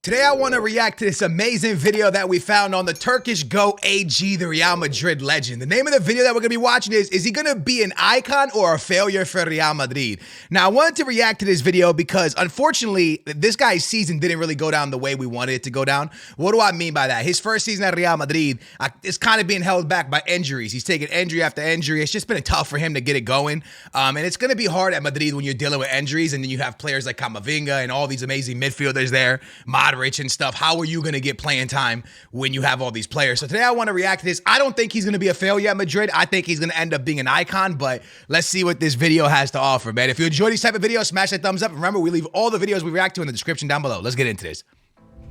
Today I want to react to this amazing video that we found on the Turkish GOAT AG, the Real Madrid legend. The name of the video that we're going to be watching is he going to be an icon or a failure for Real Madrid? Now, I wanted to react to this video because, unfortunately, this guy's season didn't really go down the way we wanted it to go down. What do I mean by that? His first season at Real Madrid is kind of being held back by injuries. He's taking injury after injury. It's just been tough for him to get it going. And it's going to be hard at Madrid when you're dealing with injuries, and then you have players like Camavinga and all these amazing midfielders there, Madrid and stuff. How are you going to get playing time when you have all these players? So today I want to react to this. I don't think he's going to be a failure at Madrid. I think he's going to end up being an icon, but let's see what this video has to offer, man. If you enjoy these type of videos, smash that thumbs up. Remember, we leave all the videos we react to in the description down below. Let's get into this.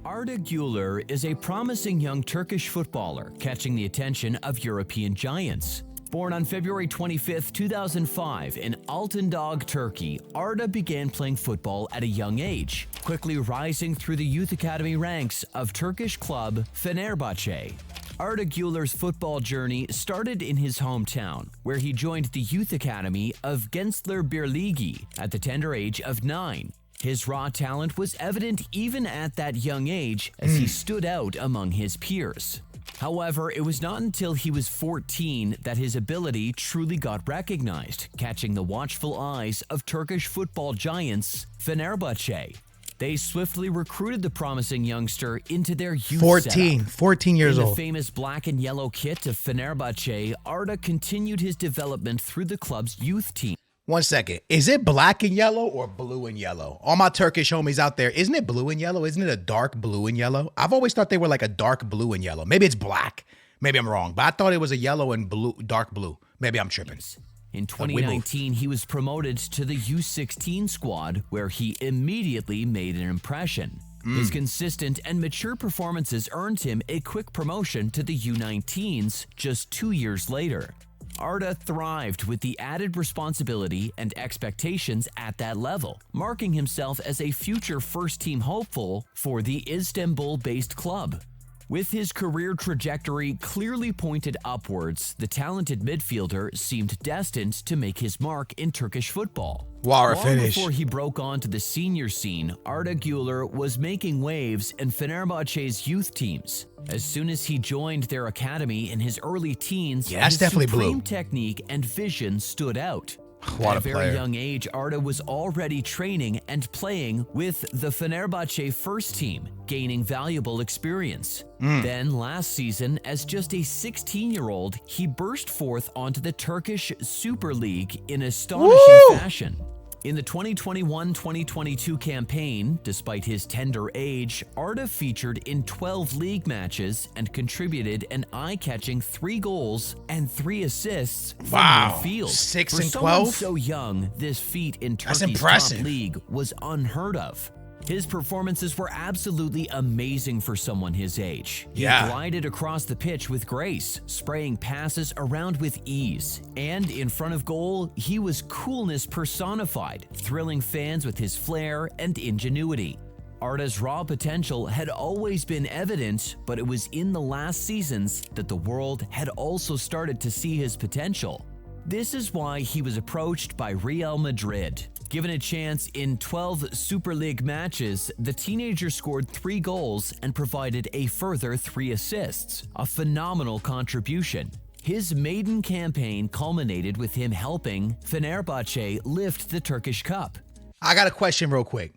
Arda Güler is a promising young Turkish footballer catching the attention of European giants. Born on February 25, 2005 in Altındağ, Turkey, Arda began playing football at a young age, quickly rising through the youth academy ranks of Turkish club Fenerbahçe. Arda Güler's football journey started in his hometown, where he joined the youth academy of Gençler Birliği at the tender age of 9. His raw talent was evident even at that young age as he stood out among his peers. However, it was not until he was 14 that his ability truly got recognized, catching the watchful eyes of Turkish football giants Fenerbahçe. They swiftly recruited the promising youngster into their youth 14 years old. In the famous black and yellow kit of Fenerbahçe, Arda continued his development through the club's youth team. 1 second. Is it black and yellow or blue and yellow? All my Turkish homies out there, isn't it blue and yellow? Isn't it a dark blue and yellow? I've always thought they were like a dark blue and yellow. Maybe it's black. Maybe I'm wrong, but I thought it was a yellow and blue, dark blue. Maybe I'm tripping. In 2019, he was promoted to the U16 squad, where he immediately made an impression. His consistent and mature performances earned him a quick promotion to the U19s just 2 years later. Arda thrived with the added responsibility and expectations at that level, marking himself as a future first-team hopeful for the Istanbul-based club. With his career trajectory clearly pointed upwards, the talented midfielder seemed destined to make his mark in Turkish football. Long finish. Before he broke onto the senior scene, Arda Güler was making waves in Fenerbahçe's youth teams. As soon as he joined their academy in his early teens, that's his definitely supreme blue. Technique and vision stood out. What At a a very player. young age, Arda was already training and playing with the Fenerbahçe first team, gaining valuable experience. Then last season, as just a 16-year-old, he burst forth onto the Turkish Super League in astonishing fashion. In the 2021-2022 campaign, despite his tender age, Arda featured in 12 league matches and contributed an eye-catching 3 goals and 3 assists from midfield. 6 For and someone 12? so young, this feat in That's Turkey's impressive. top league was unheard of. His performances were absolutely amazing for someone his age. He glided across the pitch with grace, spraying passes around with ease. And in front of goal, he was coolness personified, thrilling fans with his flair and ingenuity. Arda's raw potential had always been evident, but it was in the last seasons that the world had also started to see his potential. This is why he was approached by Real Madrid. Given a chance in 12 Super League matches, the teenager scored 3 goals and provided a further 3 assists, a phenomenal contribution. His maiden campaign culminated with him helping Fenerbahçe lift the Turkish Cup. I got a question real quick.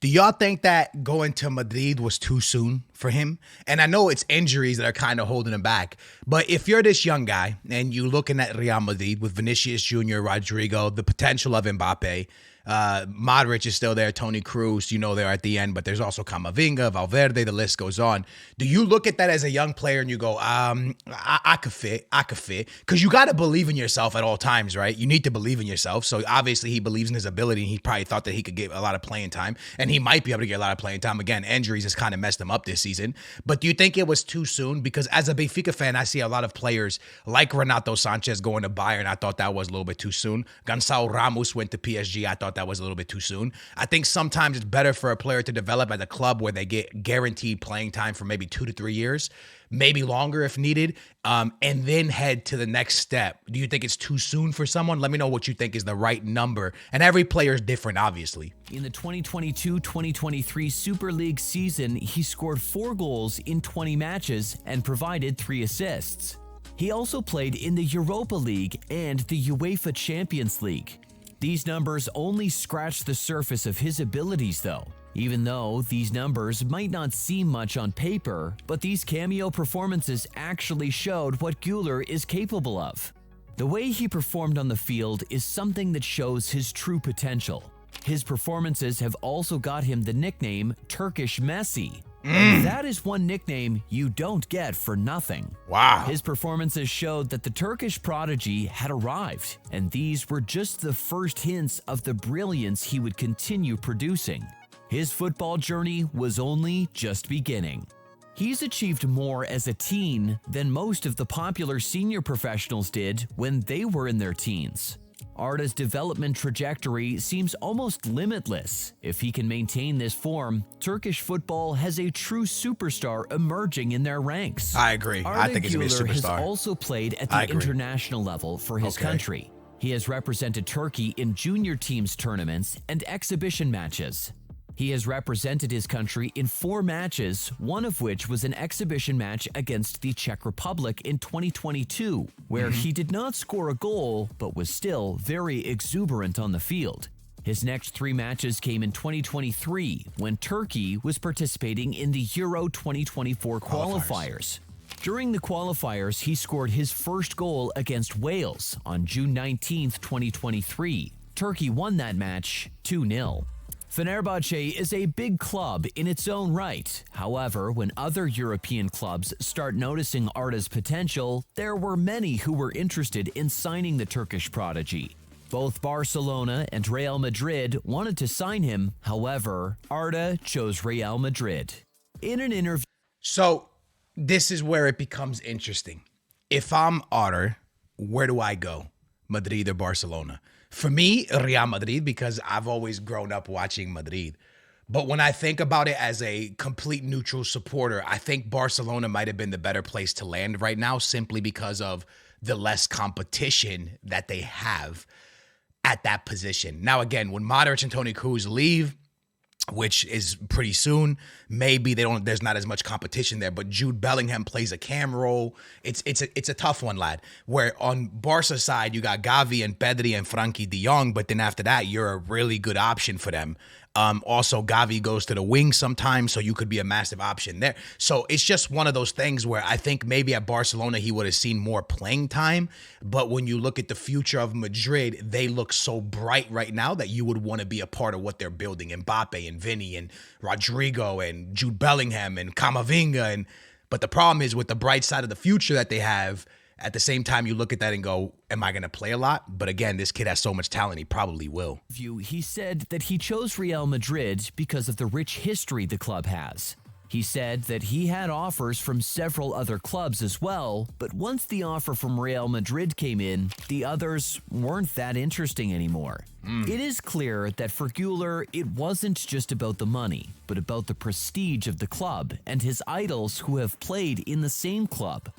Do y'all think that going to Madrid was too soon for him? And I know it's injuries that are kind of holding him back, but if you're this young guy and you're looking at Real Madrid with Vinicius Jr., Rodrigo, the potential of Mbappe, Modric is still there, Toni Kroos, they're at the end, but there's also Camavinga, Valverde, the list goes on. Do you look at that as a young player and you go, I could fit, because you got to believe in yourself at all times, right? You need to believe in yourself. So obviously he believes in his ability, and he probably thought that he could get a lot of playing time, and he might be able to get a lot of playing time. Again, injuries has kind of messed him up this season, but do you think it was too soon? Because as a Benfica fan, I see a lot of players like Renato Sanchez going to Bayern. I thought that was a little bit too soon. Gonçalo Ramos went to PSG. I thought that was a little bit too soon. I think sometimes it's better for a player to develop at a club where they get guaranteed playing time for maybe 2 to 3 years, maybe longer if needed, and then head to the next step. Do you think it's too soon for someone? Let me know what you think is the right number. And every player is different, obviously. In the 2022-2023 Super League season, he scored 4 goals in 20 matches and provided 3 assists. He also played in the Europa League and the UEFA Champions League. These numbers only scratch the surface of his abilities though. Even though these numbers might not seem much on paper, but these cameo performances actually showed what Güler is capable of. The way he performed on the field is something that shows his true potential. His performances have also got him the nickname Turkish Messi. And that is one nickname you don't get for nothing. Wow. His performances showed that the Turkish prodigy had arrived, and these were just the first hints of the brilliance he would continue producing. His football journey was only just beginning. He's achieved more as a teen than most of the popular senior professionals did when they were in their teens. Arda's development trajectory seems almost limitless. If he can maintain this form, Turkish football has a true superstar emerging in their ranks. I agree. Arda I think he's going to be a Güler has superstar. also played at the international level for his country. He has represented Turkey in junior teams tournaments and exhibition matches. He has represented his country in 4 matches, one of which was an exhibition match against the Czech Republic in 2022, where he did not score a goal but was still very exuberant on the field. His next 3 matches came in 2023, when Turkey was participating in the Euro 2024 qualifiers. During the qualifiers, he scored his first goal against Wales on June 19, 2023. Turkey won that match 2-0. Fenerbahce is a big club in its own right. However, when other European clubs start noticing Arda's potential, there were many who were interested in signing the Turkish prodigy. Both Barcelona and Real Madrid wanted to sign him. However, Arda chose Real Madrid. In an interview... So, this is where it becomes interesting. If I'm Arda, where do I go? Madrid or Barcelona? For me, Real Madrid, because I've always grown up watching Madrid. But when I think about it as a complete neutral supporter, I think Barcelona might have been the better place to land right now simply because of the less competition that they have at that position. Now, again, when Modric and Toni Kroos leave, which is pretty soon, maybe there's not as much competition there, but Jude Bellingham plays a cam role. It's a tough one, lad. Where on Barca's side, you got Gavi and Pedri and Frankie de Jong, but then after that, you're a really good option for them. Also, Gavi goes to the wing sometimes, so you could be a massive option there. So it's just one of those things where I think maybe at Barcelona he would have seen more playing time. But when you look at the future of Madrid, they look so bright right now that you would want to be a part of what they're building. Mbappe and Vinny and Rodrigo and Jude Bellingham and Camavinga. But the problem is with the bright side of the future that they have, at the same time, you look at that and go, am I going to play a lot? But again, this kid has so much talent, he probably will. He said that he chose Real Madrid because of the rich history the club has. He said that he had offers from several other clubs as well, but once the offer from Real Madrid came in, the others weren't that interesting anymore. It is clear that for Güler, it wasn't just about the money, but about the prestige of the club and his idols who have played in the same club.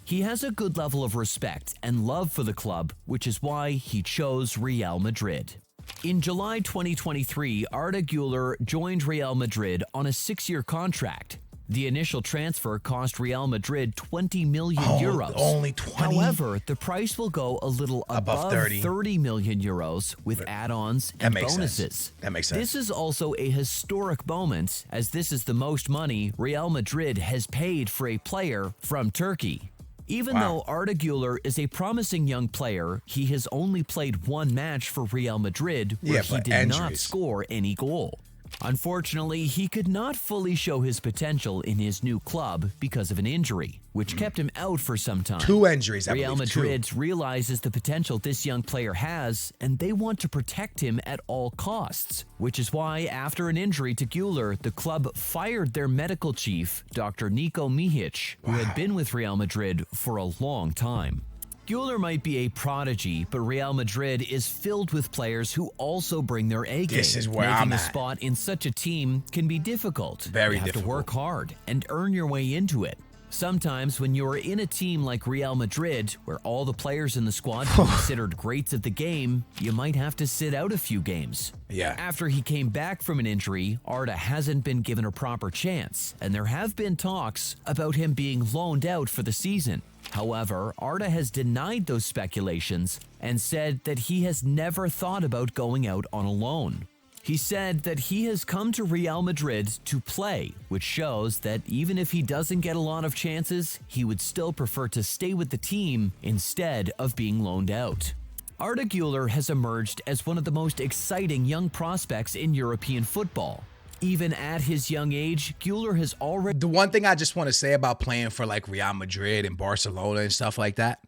He has a good level of respect and love for the club, which is why he chose Real Madrid. In July 2023, Arda Güler joined Real Madrid on a 6-year contract. The initial transfer cost Real Madrid 20 million euros. Only 20? However, the price will go a little above 30 million euros with add-ons and bonuses. That makes sense. This is also a historic moment, as this is the most money Real Madrid has paid for a player from Turkey. Even though Arda Güler is a promising young player, he has only played 1 match for Real Madrid where he did not score any goal. Unfortunately, he could not fully show his potential in his new club because of an injury, which kept him out for some time. 2 injuries, I believe. Real Madrid realizes the potential this young player has, and they want to protect him at all costs, which is why, after an injury to Güler, the club fired their medical chief, Dr. Niko Mihic, who had been with Real Madrid for a long time. Güler might be a prodigy, but Real Madrid is filled with players who also bring their A game. This is where Making I'm a at. spot in such a team can be difficult. Very you have difficult. to work hard and earn your way into it. Sometimes when you're in a team like Real Madrid, where all the players in the squad are considered greats at the game, you might have to sit out a few games. Yeah. After he came back from an injury, Arda hasn't been given a proper chance, and there have been talks about him being loaned out for the season. However, Arda has denied those speculations and said that he has never thought about going out on a loan. He said that he has come to Real Madrid to play, which shows that even if he doesn't get a lot of chances, he would still prefer to stay with the team instead of being loaned out. Arda Güler has emerged as one of the most exciting young prospects in European football. Even at his young age, Güler has already... The one thing I just want to say about playing for like Real Madrid and Barcelona and stuff like that,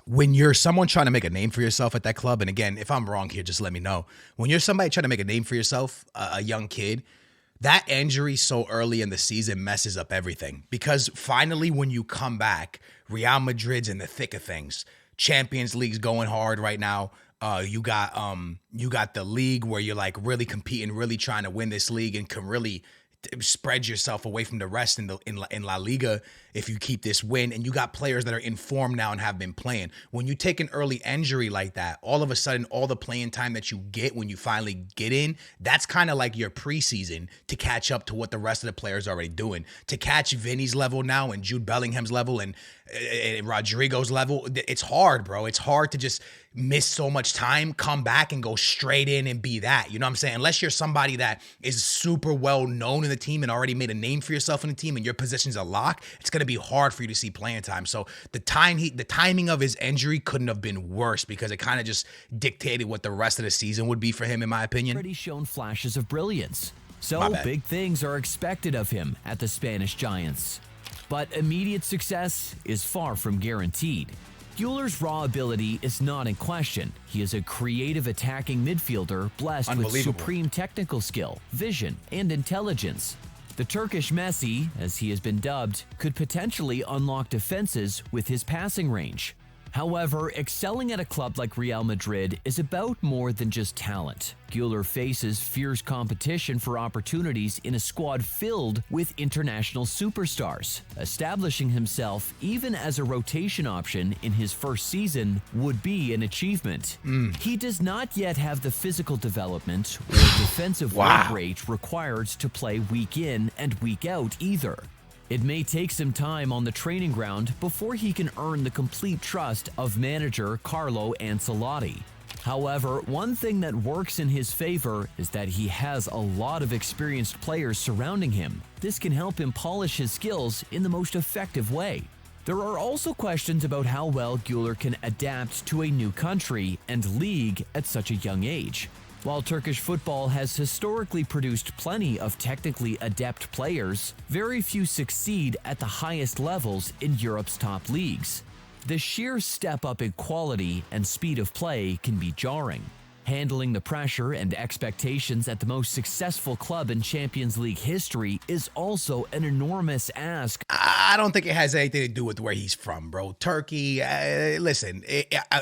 when you're someone trying to make a name for yourself at that club, and again, if I'm wrong here, just let me know. When you're somebody trying to make a name for yourself, a young kid, that injury so early in the season messes up everything. Because finally, when you come back, Real Madrid's in the thick of things. Champions League's going hard right now. You got the league where you're like really competing, really trying to win this league, and can really spread yourself away from the rest in La Liga if you keep this win. And you got players that are in form now and have been playing. When you take an early injury like that, all of a sudden, all the playing time that you get when you finally get in, that's kind of like your preseason to catch up to what the rest of the players are already doing. To catch Vinny's level now and Jude Bellingham's level and Rodrigo's level, it's hard, bro. It's hard to just miss so much time, come back and go straight in and be that. You know what I'm saying? Unless you're somebody that is super well known in the team and already made a name for yourself in the team and your position's a lock, it's going to be hard for you to see playing time. So the timing of his injury couldn't have been worse because it kind of just dictated what the rest of the season would be for him, in my opinion. Already shown flashes of brilliance. So big things are expected of him at the Spanish Giants. But immediate success is far from guaranteed. Güler's raw ability is not in question. He is a creative attacking midfielder blessed with supreme technical skill, vision, and intelligence. The Turkish Messi, as he has been dubbed, could potentially unlock defenses with his passing range. However, excelling at a club like Real Madrid is about more than just talent. Güler faces fierce competition for opportunities in a squad filled with international superstars. Establishing himself even as a rotation option in his first season would be an achievement. He does not yet have the physical development or defensive work rate required to play week in and week out either. It may take some time on the training ground before he can earn the complete trust of manager Carlo Ancelotti. However, one thing that works in his favor is that he has a lot of experienced players surrounding him. This can help him polish his skills in the most effective way. There are also questions about how well Güler can adapt to a new country and league at such a young age. While Turkish football has historically produced plenty of technically adept players, very few succeed at the highest levels in Europe's top leagues. The sheer step up in quality and speed of play can be jarring. Handling the pressure and expectations at the most successful club in Champions League history is also an enormous ask. I don't think it has anything to do with where he's from, bro. Turkey, listen,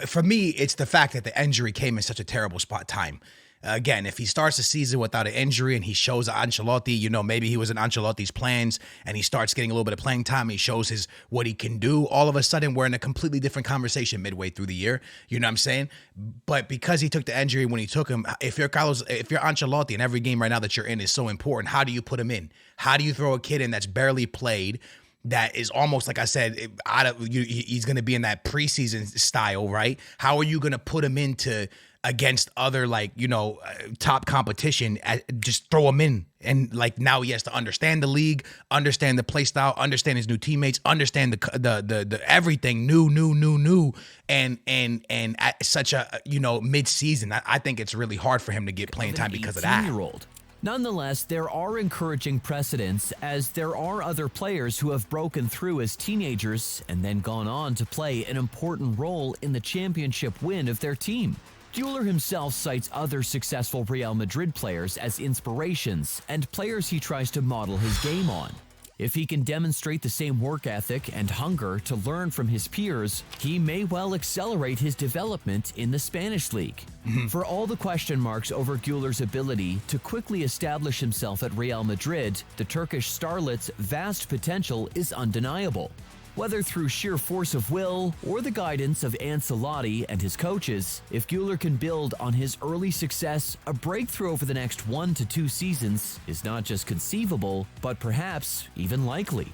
for me, it's the fact that the injury came in such a terrible time. Again, if he starts the season without an injury and he shows Ancelotti, you know, maybe he was in Ancelotti's plans and he starts getting a little bit of playing time, he shows what he can do, all of a sudden we're in a completely different conversation midway through the year. You know what I'm saying? But because he took the injury when he took him, if you're Ancelotti and every game right now that you're in is so important, how do you put him in? How do you throw a kid in that's barely played, that is almost, like I said, he's going to be in that preseason style, right? How are you going to put him into against other, like, you know, top competition? Just throw him in, and like now he has to understand the league, understand the play style, understand his new teammates, understand the everything new, and at such a, you know, mid-season, I think it's really hard for him to get playing time because of that. Nonetheless, there are encouraging precedents, as there are other players who have broken through as teenagers and then gone on to play an important role in the championship win of their team. Güler himself cites other successful Real Madrid players as inspirations and players he tries to model his game on. If he can demonstrate the same work ethic and hunger to learn from his peers, he may well accelerate his development in the Spanish league. For all the question marks over Güler's ability to quickly establish himself at Real Madrid, the Turkish starlet's vast potential is undeniable. Whether through sheer force of will or the guidance of Ancelotti and his coaches, if Güler can build on his early success, a breakthrough over the next 1 to 2 seasons is not just conceivable, but perhaps even likely.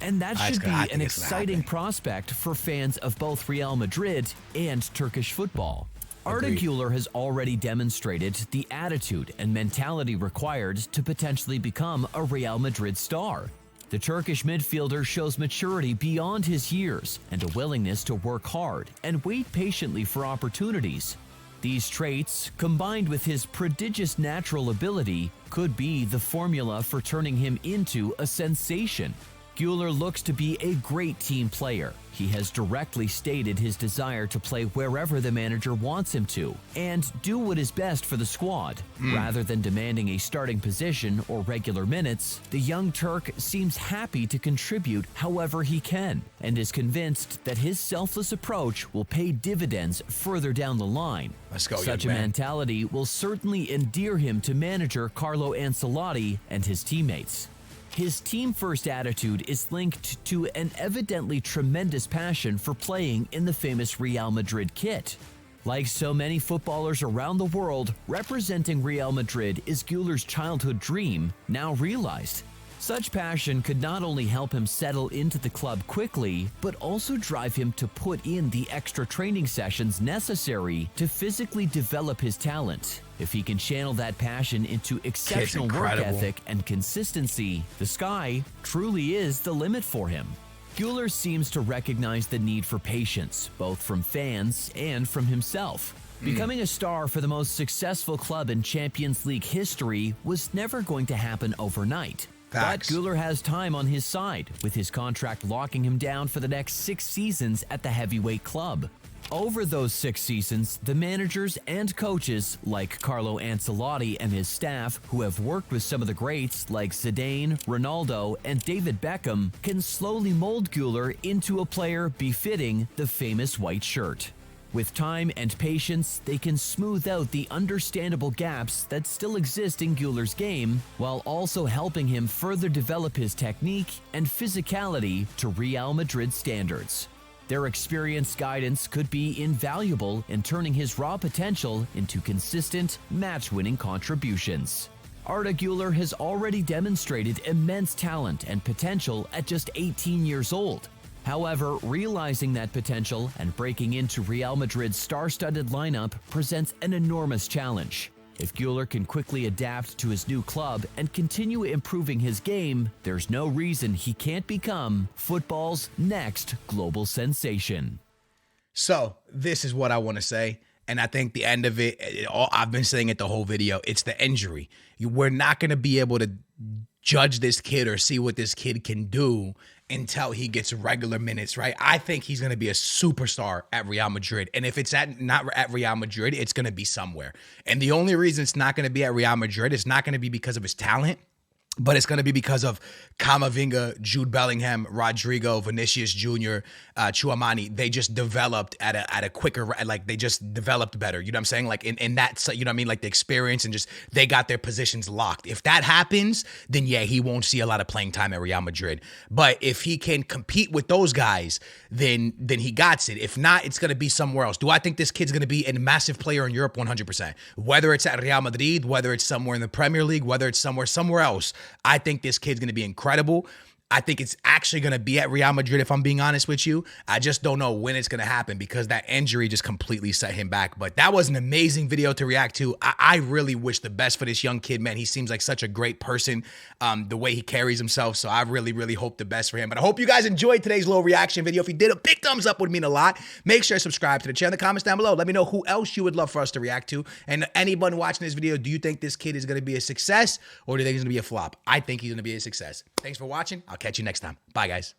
And that should be an exciting prospect for fans of both Real Madrid and Turkish football. Arda Güler has already demonstrated the attitude and mentality required to potentially become a Real Madrid star. The Turkish midfielder shows maturity beyond his years and a willingness to work hard and wait patiently for opportunities. These traits, combined with his prodigious natural ability, could be the formula for turning him into a sensation. Güler looks to be a great team player. He has directly stated his desire to play wherever the manager wants him to and do what is best for the squad. Rather than demanding a starting position or regular minutes, the young Turk seems happy to contribute however he can and is convinced that his selfless approach will pay dividends further down the line. Let's go, Such a mentality will certainly endear him to manager Carlo Ancelotti and his teammates. His team-first attitude is linked to an evidently tremendous passion for playing in the famous Real Madrid kit. Like so many footballers around the world, representing Real Madrid is Güler's childhood dream, now realized. Such passion could not only help him settle into the club quickly, but also drive him to put in the extra training sessions necessary to physically develop his talent. If he can channel that passion into exceptional work ethic and consistency, the sky truly is the limit for him. Güler seems to recognize the need for patience, both from fans and from himself. Becoming a star for the most successful club in Champions League history was never going to happen overnight. Facts. But Güler has time on his side, with his contract locking him down for the next 6 seasons at the heavyweight club. Over those 6 seasons, the managers and coaches like Carlo Ancelotti and his staff, who have worked with some of the greats like Zidane, Ronaldo, and David Beckham, can slowly mold Güler into a player befitting the famous white shirt. With time and patience, they can smooth out the understandable gaps that still exist in Güler's game, while also helping him further develop his technique and physicality to Real Madrid standards. Their experienced guidance could be invaluable in turning his raw potential into consistent, match-winning contributions. Arda Güler has already demonstrated immense talent and potential at just 18 years old. However, realizing that potential and breaking into Real Madrid's star-studded lineup presents an enormous challenge. If Güler can quickly adapt to his new club and continue improving his game, there's no reason he can't become football's next global sensation. So, this is what I want to say. And I think the end of it, I've been saying it the whole video, it's the injury. We're not going to be able to judge this kid or see what this kid can do until he gets regular minutes, right? I think he's going to be a superstar at Real Madrid. And if it's not at Real Madrid, it's going to be somewhere. And the only reason it's not going to be at Real Madrid is not going to be because of his talent, but it's going to be because of Camavinga, Jude Bellingham, Rodrigo, Vinicius Jr., Tchouameni. They just developed at a quicker, like they just developed better. You know what I'm saying? Like in that, you know what I mean? Like the experience and just they got their positions locked. If that happens, then yeah, he won't see a lot of playing time at Real Madrid. But if he can compete with those guys, then he got it. If not, it's going to be somewhere else. Do I think this kid's going to be a massive player in Europe? 100%. Whether it's at Real Madrid, whether it's somewhere in the Premier League, whether it's somewhere else, I think this kid's going to be incredible. I think it's actually going to be at Real Madrid, if I'm being honest with you. I just don't know when it's going to happen because that injury just completely set him back. But that was an amazing video to react to. I really wish the best for this young kid, man. He seems like such a great person, the way he carries himself. So I really, really hope the best for him. But I hope you guys enjoyed today's little reaction video. If you did, a big thumbs up would mean a lot. Make sure to subscribe to the channel in the comments down below. Let me know who else you would love for us to react to. And anyone watching this video, do you think this kid is going to be a success or do you think he's going to be a flop? I think he's going to be a success. Thanks for watching. I'll catch you next time. Bye, guys.